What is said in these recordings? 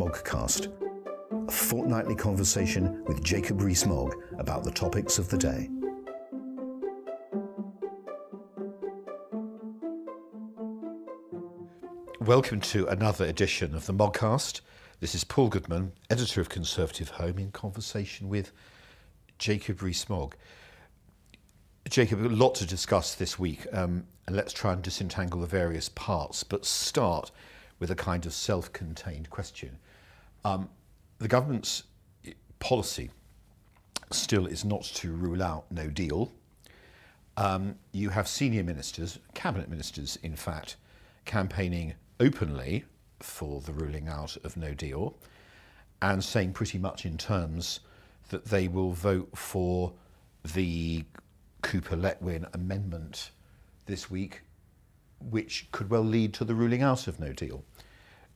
Moggcast, a fortnightly conversation with Jacob Rees Mogg about the topics of the day. Welcome to another edition of the Moggcast. This is Paul Goodman, editor of Conservative Home, in conversation with Jacob Rees Mogg. Jacob, a lot to discuss this week, and let's try and disentangle the various parts, but start with a kind of self-contained question. The government's policy still is not to rule out no deal. You have senior ministers, cabinet ministers in fact, campaigning openly for the ruling out of no deal and saying pretty much in terms that they will vote for the Cooper-Letwin amendment this week, which could well lead to the ruling out of no deal.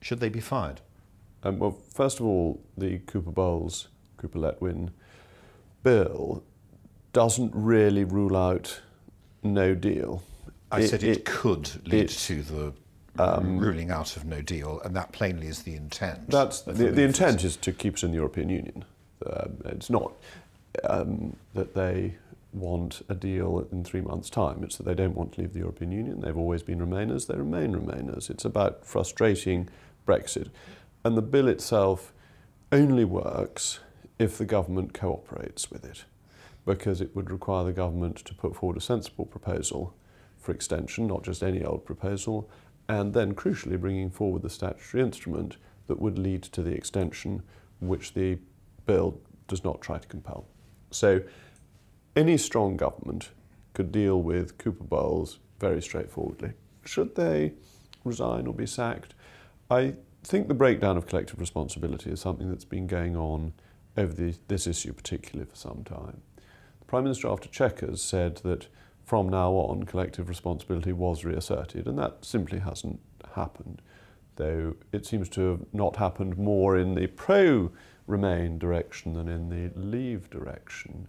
Should they be fired? Well, first of all, the Cooper-Bowles, Cooper-Letwin bill doesn't really rule out no deal. I said it could lead to the ruling out of no deal, and that plainly is the intent. That's the intent is to keep us in the European Union. It's not that they want a deal in 3 months' time. It's that they don't want to leave the European Union. They've always been Remainers. They remain Remainers. It's about frustrating Brexit. And the bill itself only works if the government cooperates with it, because it would require the government to put forward a sensible proposal for extension, not just any old proposal, and then, crucially, bringing forward the statutory instrument that would lead to the extension, which the bill does not try to compel. So any strong government could deal with Cooper-Bowles very straightforwardly. Should they resign or be sacked? I think the breakdown of collective responsibility is something that's been going on over this issue particularly for some time. The Prime Minister, after Chequers, said that from now on collective responsibility was reasserted, and that simply hasn't happened, though it seems to have not happened more in the pro-Remain direction than in the Leave direction.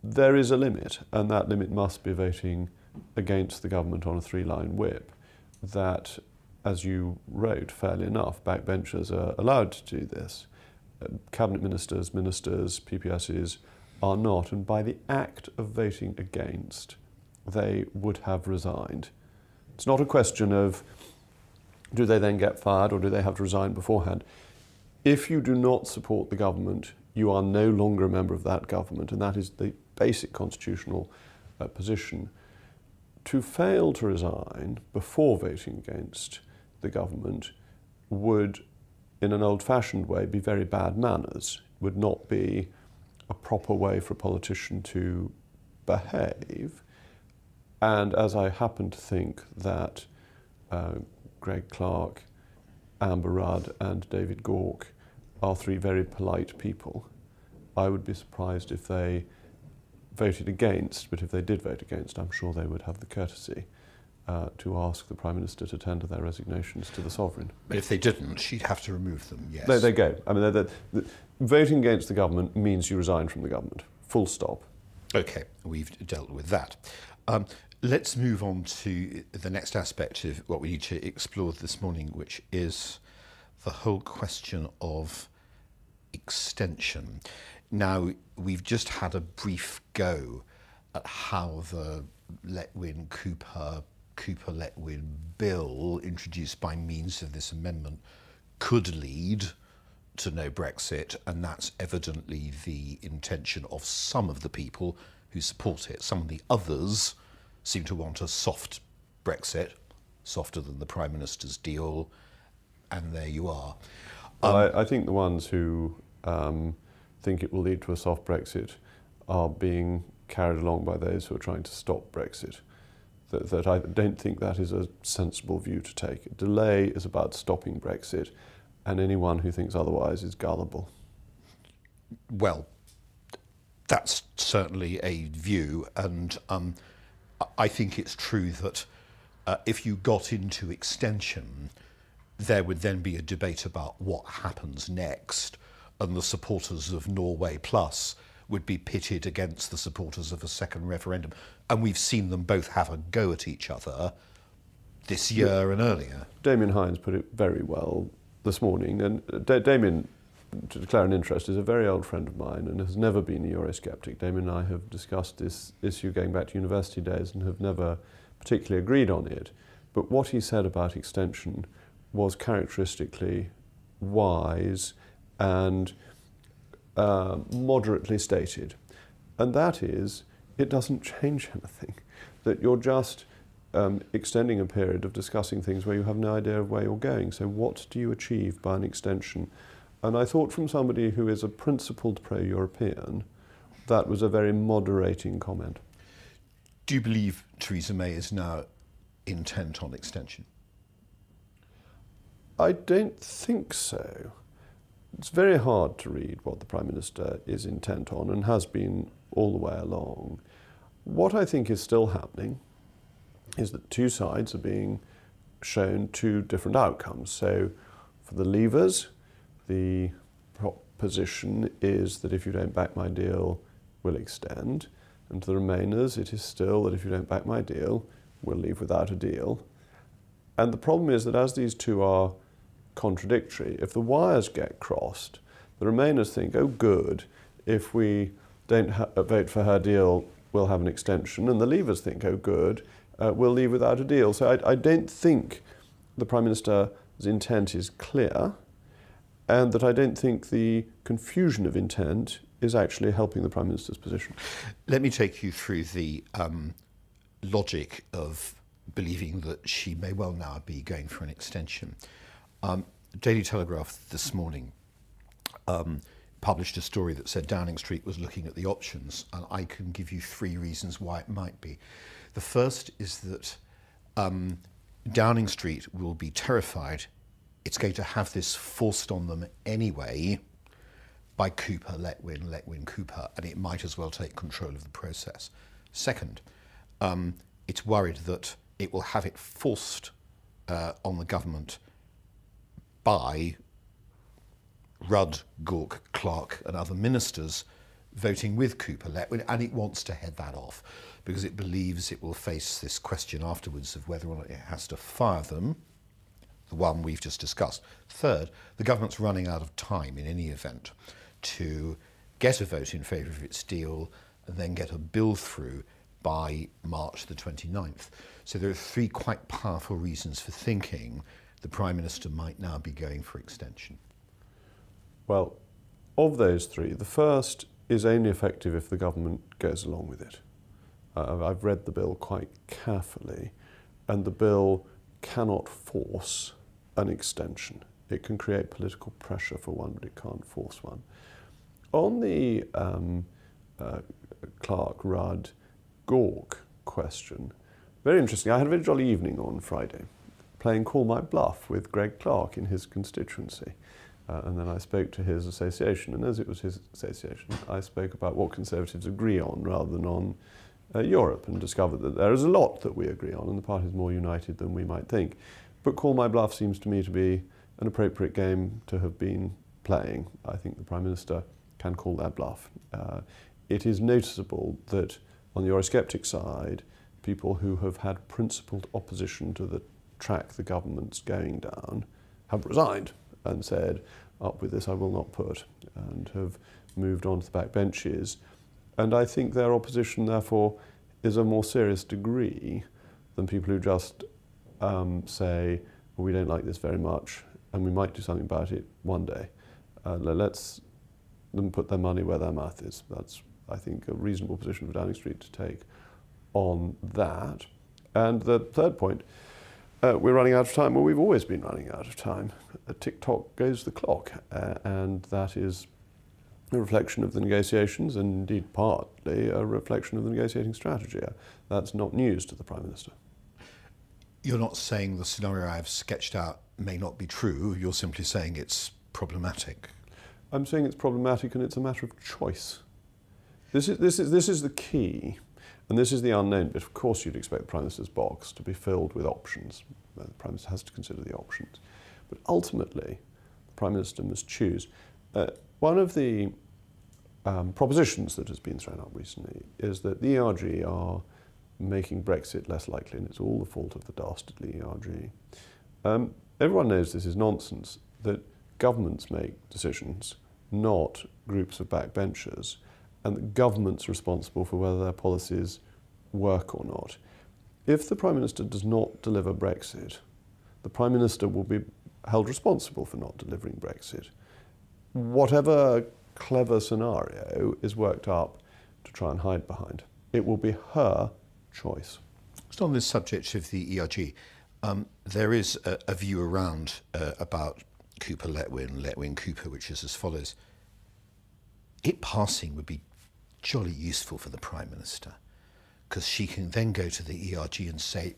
There is a limit, and that limit must be voting against the government on a three-line whip that, as you wrote, fairly enough, backbenchers are allowed to do this. Cabinet ministers, PPSs are not, and by the act of voting against, they would have resigned. It's not a question of do they then get fired or do they have to resign beforehand. If you do not support the government, you are no longer a member of that government, and that is the basic constitutional position. To fail to resign before voting against the government would, in an old-fashioned way, be very bad manners, would not be a proper way for a politician to behave. And as I happen to think that Greg Clark, Amber Rudd and David Gauke are three very polite people, I would be surprised if they voted against, but if they did vote against, I'm sure they would have the courtesy to ask the Prime Minister to tender their resignations to the Sovereign. But if they didn't, she'd have to remove them, yes. There they go. I mean, voting against the government means you resign from the government, full stop. OK, we've dealt with that. Let's move on to the next aspect of what we need to explore this morning, which is the whole question of extension. Now, we've just had a brief go at how the Cooper-Letwin bill introduced by means of this amendment could lead to no Brexit, and that's evidently the intention of some of the people who support it. Some of the others seem to want a soft Brexit, softer than the Prime Minister's deal, and there you are. I think the ones who think it will lead to a soft Brexit are being carried along by those who are trying to stop Brexit. That I don't think that is a sensible view to take. A delay is about stopping Brexit, and anyone who thinks otherwise is gullible. Well, that's certainly a view, and I think it's true that if you got into extension, there would then be a debate about what happens next, and the supporters of Norway Plus would be pitted against the supporters of a second referendum. And we've seen them both have a go at each other this year and earlier. Damien Hinds put it very well this morning, and Damien, to declare an interest, is a very old friend of mine and has never been a Eurosceptic. Damien and I have discussed this issue going back to university days and have never particularly agreed on it. But what he said about extension was characteristically wise and moderately stated. And that is, it doesn't change anything. That you're just extending a period of discussing things where you have no idea of where you're going. So what do you achieve by an extension? And I thought, from somebody who is a principled pro-European, that was a very moderating comment. Do you believe Theresa May is now intent on extension? I don't think so. It's very hard to read what the Prime Minister is intent on and has been all the way along. What I think is still happening is that two sides are being shown two different outcomes. So for the Leavers, the proposition is that if you don't back my deal, we'll extend. And to the Remainers, it is still that if you don't back my deal, we'll leave without a deal. And the problem is that as these two are contradictory, if the wires get crossed, the Remainers think, oh good, if we don't vote for her deal, we'll have an extension. And the Leavers think, oh good, we'll leave without a deal. So I don't think the Prime Minister's intent is clear, and that I don't think the confusion of intent is actually helping the Prime Minister's position. Let me take you through the logic of believing that she may well now be going for an extension. Daily Telegraph this morning published a story that said Downing Street was looking at the options, and I can give you three reasons why it might be. The first is that Downing Street will be terrified it's going to have this forced on them anyway by Cooper, let win Cooper, and it might as well take control of the process. Second, it's worried that it will have it forced on the government by Rudd, Gawke, Clark and other ministers voting with Cooper, Letwin, and it wants to head that off because it believes it will face this question afterwards of whether or not it has to fire them, the one we've just discussed. Third, the government's running out of time in any event to get a vote in favour of its deal and then get a bill through by March the 29th. So there are three quite powerful reasons for thinking the Prime Minister might now be going for extension. Well, of those three, the first is only effective if the government goes along with it. I've read the bill quite carefully, and the bill cannot force an extension. It can create political pressure for one, but it can't force one. On the Clark, Rudd, Gawke question, very interesting. I had a very jolly evening on Friday, playing Call My Bluff with Greg Clark in his constituency. And then I spoke to his association, and as it was his association, I spoke about what Conservatives agree on rather than on Europe, and discovered that there is a lot that we agree on, and the party is more united than we might think. But Call My Bluff seems to me to be an appropriate game to have been playing. I think the Prime Minister can call that bluff. It is noticeable that on the Eurosceptic side, people who have had principled opposition to the track the government's going down have resigned and said, up with this I will not put, and have moved on to the back benches. And I think their opposition, therefore, is a more serious degree than people who just say, well, we don't like this very much, and we might do something about it one day. Let's them put their money where their mouth is. That's, I think, a reasonable position for Downing Street to take on that. And the third point, we're running out of time. Well, we've always been running out of time. Tick-tock goes the clock, and that is a reflection of the negotiations, and indeed partly a reflection of the negotiating strategy. That's not news to the Prime Minister. You're not saying the scenario I've sketched out may not be true, you're simply saying it's problematic. I'm saying it's problematic, and it's a matter of choice. This is the key, and this is the unknown bit. Of course you'd expect the Prime Minister's box to be filled with options. The Prime Minister has to consider the options. But ultimately, the Prime Minister must choose. One of the propositions that has been thrown up recently is that the ERG are making Brexit less likely, and it's all the fault of the dastardly ERG. Everyone knows this is nonsense. that governments make decisions, not groups of backbenchers, and that governments are responsible for whether their policies work or not. If the Prime Minister does not deliver Brexit, the Prime Minister will be held responsible for not delivering Brexit. Whatever clever scenario is worked up to try and hide behind, it will be her choice. Just on this subject of the ERG, there is a view around about Cooper-Letwin, Letwin-Cooper, which is as follows. It passing would be jolly useful for the Prime Minister, because she can then go to the ERG and say,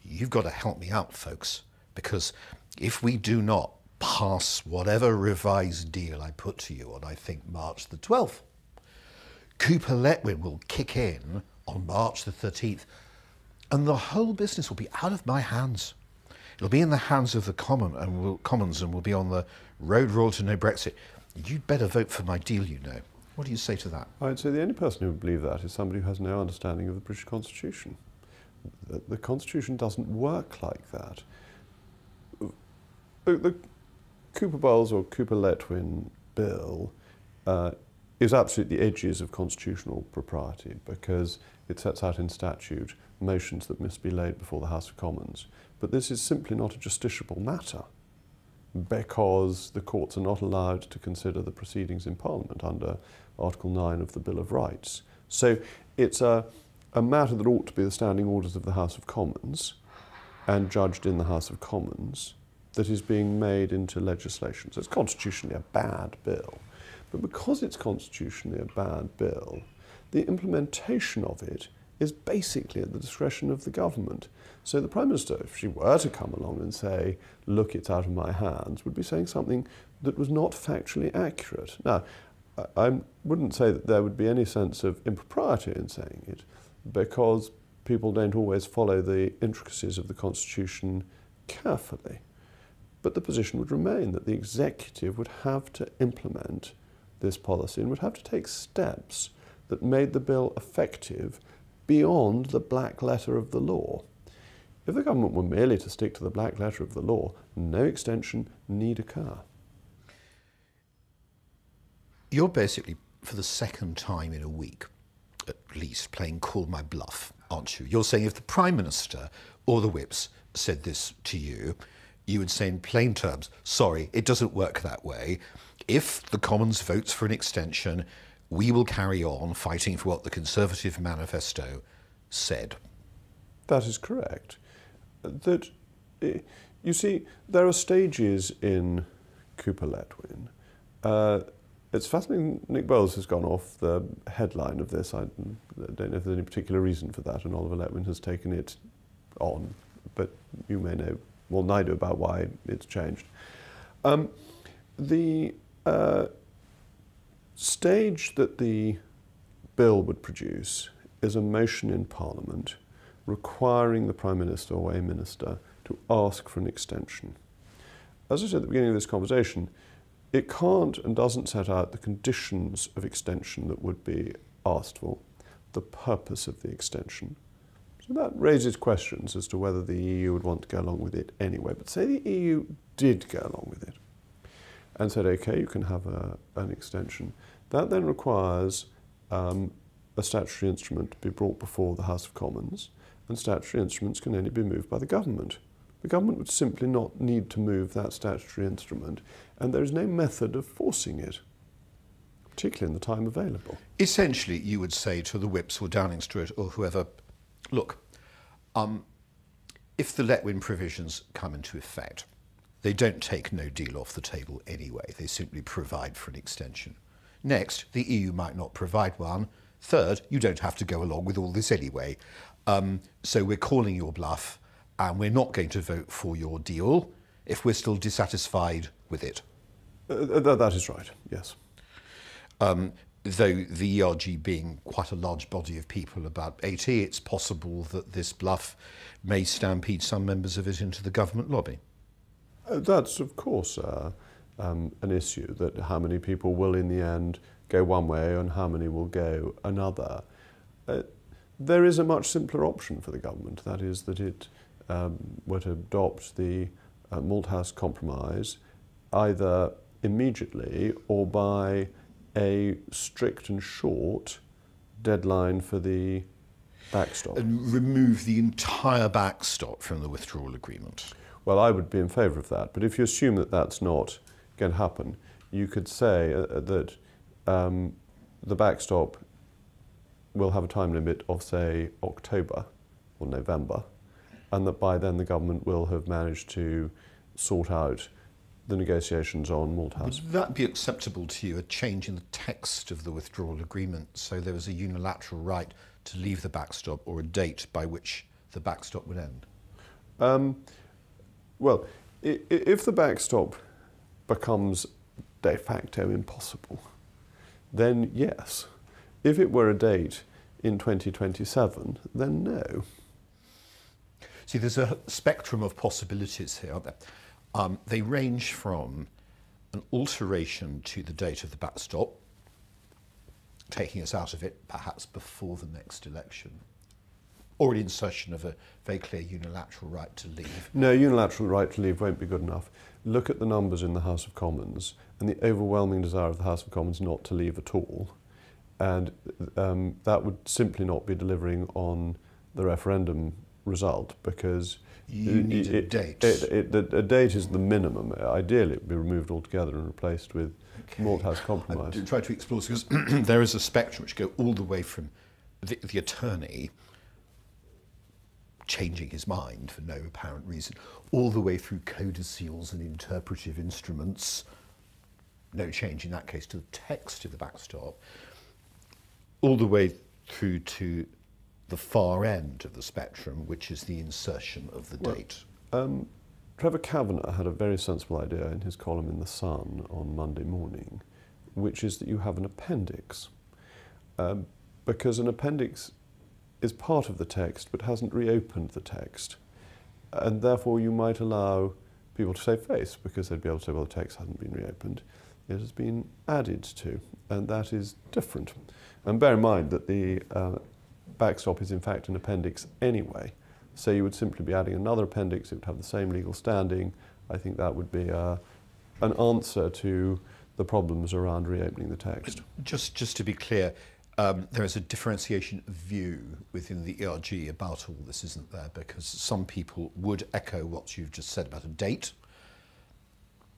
you've got to help me out, folks, because if we do not pass whatever revised deal I put to you on, I think, March the 12th, Cooper-Letwin will kick in on March the 13th, and the whole business will be out of my hands. It'll be in the hands of the Commons and will be on the road roll to no Brexit. You'd better vote for my deal, you know. What do you say to that? I'd say the only person who would believe that is somebody who has no understanding of the British Constitution. The Constitution doesn't work like that. The Cooper-Bowles or Cooper-Letwin bill is absolutely the edges of constitutional propriety because it sets out in statute motions that must be laid before the House of Commons. But this is simply not a justiciable matter because the courts are not allowed to consider the proceedings in Parliament under Article 9 of the Bill of Rights. So it's a matter that ought to be the standing orders of the House of Commons and judged in the House of Commons that is being made into legislation. So it's constitutionally a bad bill. But because it's constitutionally a bad bill, the implementation of it is basically at the discretion of the government. So the Prime Minister, if she were to come along and say, look, it's out of my hands, would be saying something that was not factually accurate. Now, I wouldn't say that there would be any sense of impropriety in saying it, because people don't always follow the intricacies of the Constitution carefully. But the position would remain that the executive would have to implement this policy and would have to take steps that made the bill effective beyond the black letter of the law. If the government were merely to stick to the black letter of the law, no extension need occur. You're basically, for the second time in a week, at least, playing call my bluff, aren't you? You're saying if the Prime Minister or the whips said this to you, you would say in plain terms, sorry, it doesn't work that way. If the Commons votes for an extension, we will carry on fighting for what the Conservative manifesto said. That is correct. That, you see, there are stages in Cooper-Letwin. It's fascinating Nick Bowles has gone off the headline of this. I don't know if there's any particular reason for that, and Oliver Letwin has taken it on, but you may know more than I do about why it's changed. The stage that the bill would produce is a motion in Parliament requiring the Prime Minister or a Minister to ask for an extension. As I said at the beginning of this conversation, it can't and doesn't set out the conditions of extension that would be asked for, the purpose of the extension. So that raises questions as to whether the EU would want to go along with it anyway. But say the EU did go along with it and said, OK, you can have an extension. That then requires a statutory instrument to be brought before the House of Commons, and statutory instruments can only be moved by the government. The government would simply not need to move that statutory instrument, and there is no method of forcing it, particularly in the time available. Essentially, you would say to the whips or Downing Street or whoever, look, if the Letwin provisions come into effect, they don't take no deal off the table anyway. They simply provide for an extension. Next, the EU might not provide one. Third, you don't have to go along with all this anyway. So we're calling your bluff, and we're not going to vote for your deal if we're still dissatisfied with it. That is right, yes. Though the ERG being quite a large body of people, about 80, it's possible that this bluff may stampede some members of it into the government lobby. That's, of course, an issue, that how many people will in the end go one way and how many will go another. There is a much simpler option for the government, that is that it were to adopt the Malthouse Compromise either immediately or by a strict and short deadline for the backstop. And remove the entire backstop from the withdrawal agreement? Well, I would be in favour of that, but if you assume that that's not going to happen, you could say that the backstop will have a time limit of, say, October or November, and that by then the government will have managed to sort out the negotiations on Malthouse. Would that be acceptable to you, a change in the text of the withdrawal agreement, so there was a unilateral right to leave the backstop or a date by which the backstop would end? Well, if the backstop becomes de facto impossible, then yes. If it were a date in 2027, then no. See, there's a spectrum of possibilities here, aren't there? They range from an alteration to the date of the backstop, taking us out of it perhaps before the next election, or an insertion of a very clear unilateral right to leave. No, unilateral right to leave won't be good enough. Look at the numbers in the House of Commons and the overwhelming desire of the House of Commons not to leave at all. And that would simply not be delivering on the referendum result, because you need a date. A date is the minimum. Ideally, it would be removed altogether and replaced with Malthouse Compromise. I try to explore this because there is a spectrum which go all the way from the attorney changing his mind for no apparent reason, all the way through codicils and interpretive instruments, no change in that case to the text of the backstop, all the way through to the far end of the spectrum, which is the insertion of the date. Trevor Kavanagh had a very sensible idea in his column in The Sun on Monday morning, which is that you have an appendix, because an appendix is part of the text but hasn't reopened the text, and therefore you might allow people to save face, because they'd be able to say, well, the text hasn't been reopened, it has been added to, and that is different. And bear in mind that the backstop is in fact an appendix anyway, so you would simply be adding another appendix, it would have the same legal standing. I think that would be an answer to the problems around reopening the text. Just to be clear, there is a differentiation of view within the ERG about all this, isn't there? Because some people would echo what you've just said about a date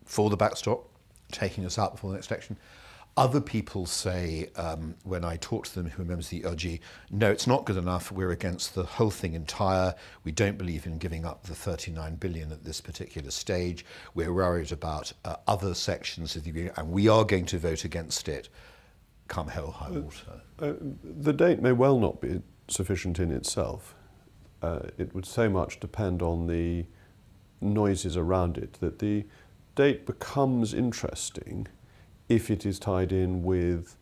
for the backstop, taking us out before the next election. Other people say, when I talk to them who are members of the ERG, no, it's not good enough, we're against the whole thing entire, we don't believe in giving up the 39 billion at this particular stage, we're worried about other sections of the agreement, and we are going to vote against it, come hell or high water. The date may well not be sufficient in itself. It would so much depend on the noises around it that the date becomes interesting if it is tied in with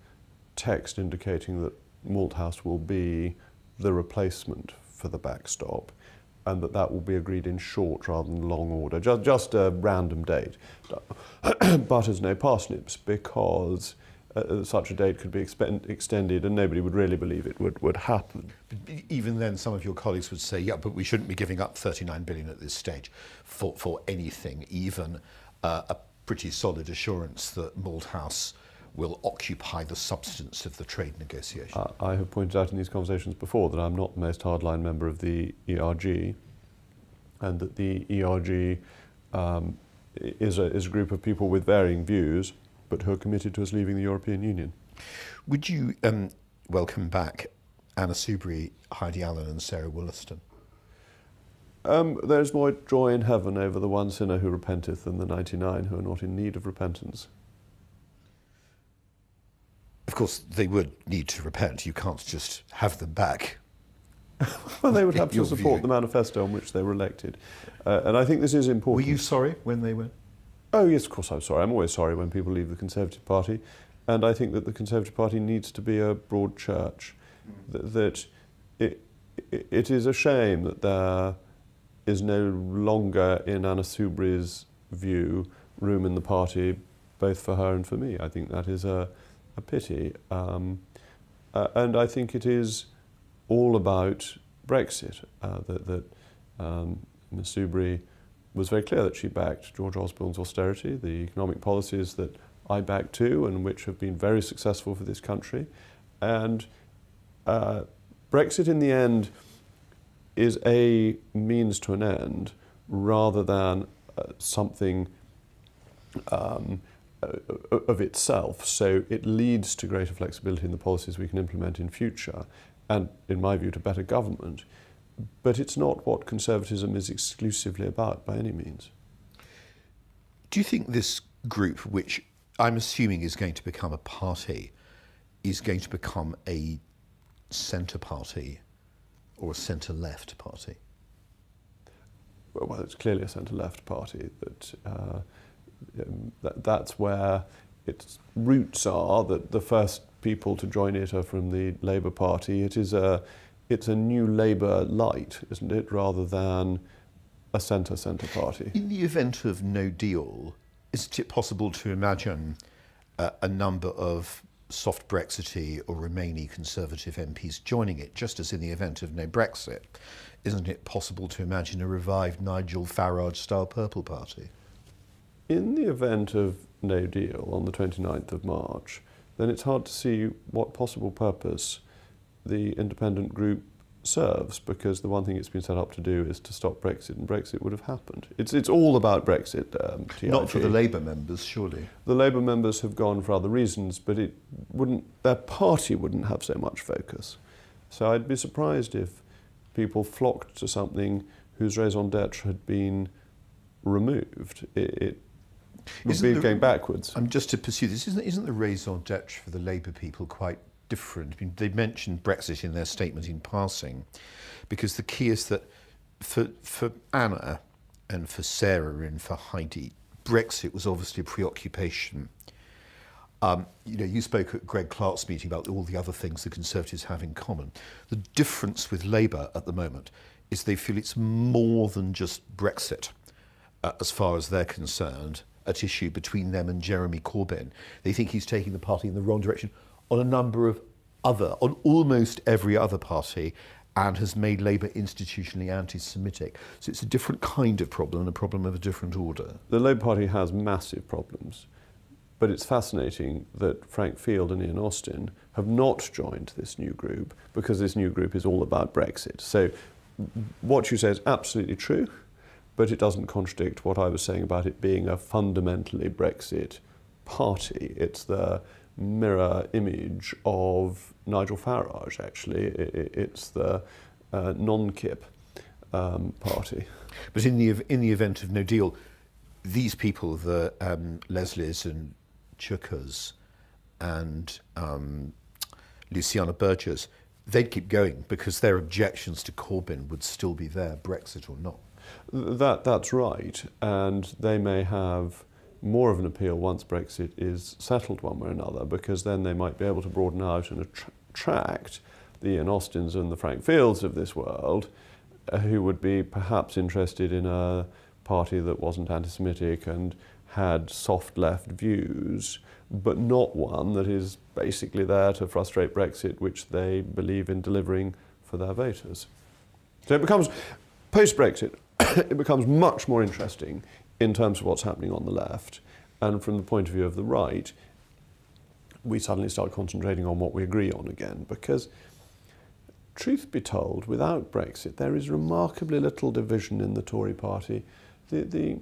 text indicating that Malthouse will be the replacement for the backstop, and that will be agreed in short rather than long order, just a random date. Butters no parsnips, because such a date could be extended and nobody would really believe it would happen. But even then, some of your colleagues would say, yeah, but we shouldn't be giving up 39 billion at this stage for anything, even a pretty solid assurance that Malthouse will occupy the substance of the trade negotiation. I have pointed out in these conversations before that I'm not the most hardline member of the ERG, and that the ERG is a group of people with varying views, but who are committed to us leaving the European Union. Would you welcome back Anna Soubry, Heidi Allen and Sarah Wollaston? There's more joy in heaven over the one sinner who repenteth than the 99 who are not in need of repentance. Of course, they would need to repent. You can't just have them back. Well, they would have to support the manifesto on which they were elected. And I think this is important. Were you sorry when they went? Oh, yes, of course I'm sorry. I'm always sorry when people leave the Conservative Party. And I think that the Conservative Party needs to be a broad church. That it is a shame that there is no longer, in Anna Soubry's view, room in the party both for her and for me. I think that is a pity. And I think it is all about Brexit, that Ms Soubry was very clear that she backed George Osborne's austerity, the economic policies that I back too, and which have been very successful for this country. And Brexit in the end is a means to an end rather than something of itself. So it leads to greater flexibility in the policies we can implement in future and, in my view, to better government. But it's not what conservatism is exclusively about by any means. Do you think this group, which I'm assuming is going to become a party, is going to become a centre party or a centre-left party? Well, it's clearly a centre-left party. That's where its roots are, that the first people to join it are from the Labour Party. It's a new Labour light, isn't it, rather than a centre party. In the event of no deal, isn't it possible to imagine a number of soft Brexity or Remainy Conservative MPs joining it, just as in the event of no Brexit? Isn't it possible to imagine a revived Nigel Farage-style Purple Party? In the event of no deal on the 29th of March, then it's hard to see what possible purpose the independent group serves, because the one thing it's been set up to do is to stop Brexit, and Brexit would have happened. It's all about Brexit. TIG. Not for the Labour members, surely. The Labour members have gone for other reasons, but their party wouldn't have so much focus. So I'd be surprised if people flocked to something whose raison d'etre had been removed. It would be going backwards. Just to pursue this, isn't the raison d'etre for the Labour people quite different? I mean, they mentioned Brexit in their statement in passing, because the key is that for Anna and for Sarah and for Heidi, Brexit was obviously a preoccupation. You spoke at Greg Clark's meeting about all the other things the Conservatives have in common. The difference with Labour at the moment is they feel it's more than just Brexit, as far as they're concerned, at issue between them and Jeremy Corbyn. They think he's taking the party in the wrong direction on a number of on almost every other party, and has made Labour institutionally anti-Semitic. So it's a different kind of problem, and a problem of a different order. The Labour Party has massive problems, but it's fascinating that Frank Field and Ian Austin have not joined this new group, because this new group is all about Brexit. So what you say is absolutely true, but it doesn't contradict what I was saying about it being a fundamentally Brexit party. It's the mirror image of Nigel Farage, actually. It's the non-KIP party. But in the event of no deal, these people, the Leslies and Chukas and Luciana Burgess, they'd keep going because their objections to Corbyn would still be there, Brexit or not. That's right, and they may have more of an appeal once Brexit is settled one way or another, because then they might be able to broaden out and attract the Ian Austins and the Frank Fields of this world, who would be perhaps interested in a party that wasn't anti-Semitic and had soft left views, but not one that is basically there to frustrate Brexit, which they believe in delivering for their voters. So it becomes, post-Brexit, it becomes much more interesting in terms of what's happening on the left. And from the point of view of the right, we suddenly start concentrating on what we agree on again, because truth be told, without Brexit, there is remarkably little division in the Tory party. The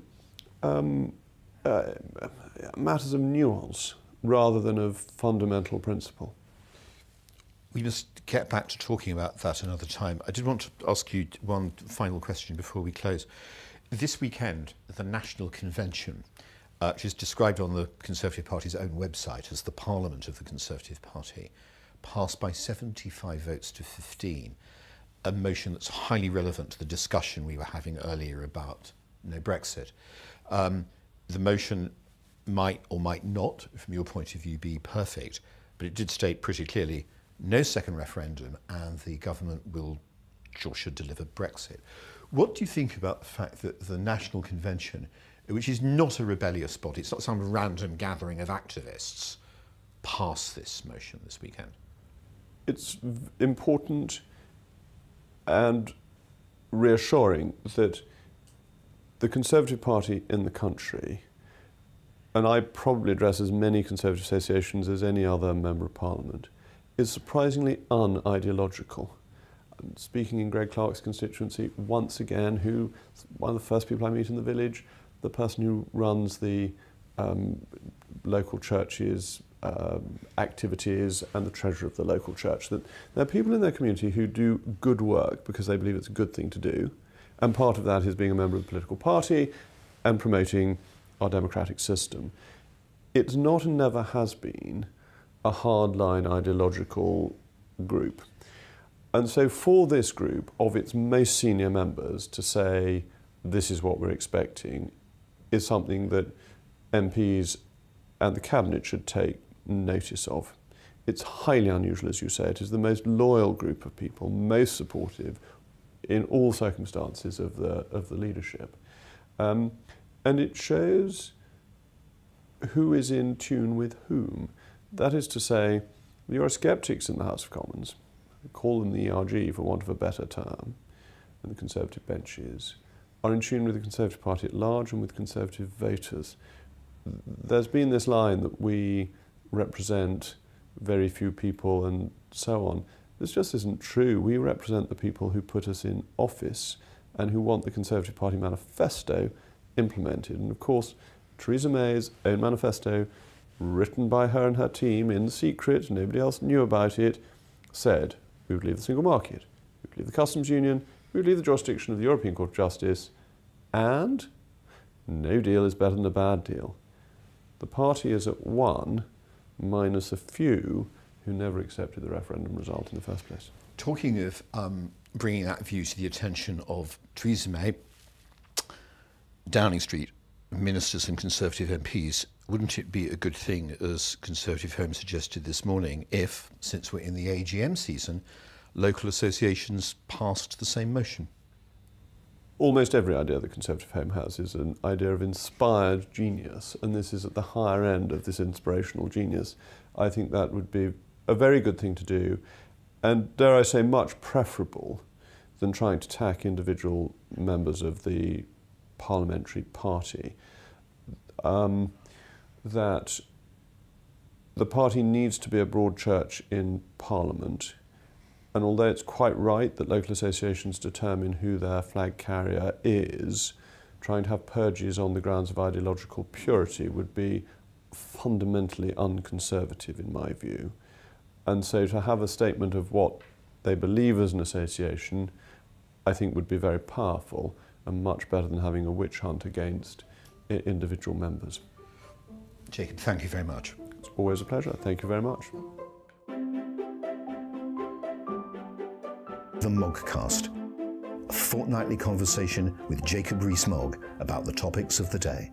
matters of nuance rather than of fundamental principle. We must get back to talking about that another time. I did want to ask you one final question before we close. This weekend, the National Convention, which is described on the Conservative Party's own website as the Parliament of the Conservative Party, passed by 75 votes to 15, a motion that's highly relevant to the discussion we were having earlier about no Brexit. The motion might or might not, from your point of view, be perfect, but it did state pretty clearly no second referendum and the government will or should deliver Brexit. What do you think about the fact that the National Convention, which is not a rebellious body, it's not some random gathering of activists, passed this motion this weekend? It's important and reassuring that the Conservative Party in the country, and I probably address as many Conservative associations as any other Member of Parliament, is surprisingly unideological. Speaking in Greg Clark's constituency, once again, one of the first people I meet in the village, the person who runs the local church's activities and the treasurer of the local church, that there are people in their community who do good work because they believe it's a good thing to do, and part of that is being a member of the political party and promoting our democratic system. It's not and never has been a hardline ideological group. And so for this group, of its most senior members, to say this is what we're expecting is something that MPs and the Cabinet should take notice of. It's highly unusual, as you say. It is the most loyal group of people, most supportive in all circumstances of the leadership. And it shows who is in tune with whom. That is to say, the Eurosceptics in the House of Commons, call them the ERG for want of a better term, and the Conservative benches, are in tune with the Conservative Party at large and with Conservative voters. There's been this line that we represent very few people and so on. This just isn't true. We represent the people who put us in office and who want the Conservative Party manifesto implemented. And of course, Theresa May's own manifesto, written by her and her team in secret, nobody else knew about it, said we would leave the single market, we would leave the customs union, we would leave the jurisdiction of the European Court of Justice, and no deal is better than a bad deal. The party is at one, minus a few who never accepted the referendum result in the first place. Talking of bringing that view to the attention of Theresa May, Downing Street ministers and Conservative MPs, wouldn't it be a good thing, as Conservative Home suggested this morning, if, since we're in the AGM season, local associations passed the same motion? Almost every idea that Conservative Home has is an idea of inspired genius, and this is at the higher end of this inspirational genius. I think that would be a very good thing to do, and dare I say much preferable than trying to tack individual members of the parliamentary party. That the party needs to be a broad church in Parliament, and although it's quite right that local associations determine who their flag carrier is, trying to have purges on the grounds of ideological purity would be fundamentally unconservative in my view. And so to have a statement of what they believe as an association, I think would be very powerful and much better than having a witch hunt against individual members. Jacob, thank you very much. It's always a pleasure. Thank you very much. The Moggcast, a fortnightly conversation with Jacob Rees Mogg about the topics of the day.